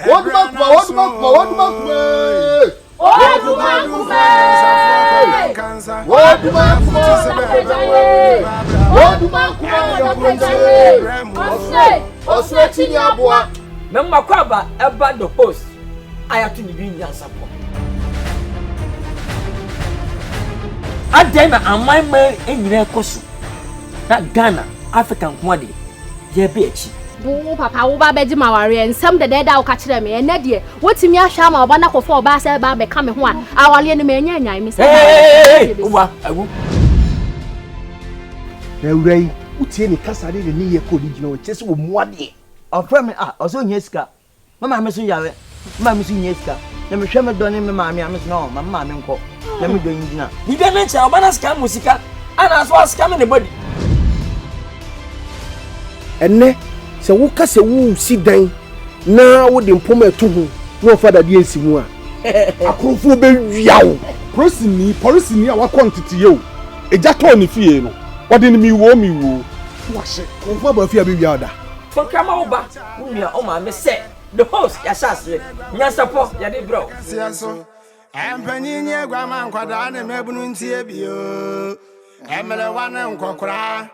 What back? Member Kwaba about the post. I have to be in Nkansah. I then and my man in Nkansah. That Ghana, African Kwadwo. Yeah, bitch. Boo, Papa, Uba Bedimawari, and some the dead I'll catch them. And Nadia, what's in your shama, Banako for Bassa Babe coming one? Our enemy, I miss. Hey, I won't. Ray, what's in the Casa de Nia Codigno, just one day. Our family are also in Yeska. Mamma Miss Yave, Mamma Yeska. Let me show me Donny, Mamma, I miss no, Mamma, uncle. Let me go in dinner. We don't mention Abanas Cam Musica, and as well as coming the body. And ne, so who can say who sit down now with the implement to no father dear Simua. A confobe yow. Pressing policy near what quantity you. A jaton if you know. What didn't me warm you? Wash it, confobe if you be other. For come over, whom your Oma say. The host, Yasas, Yasapo, Yadi bro. I'm penny near Grandma Kwadwo and Mebunun Tibio. Emily one and Kokra.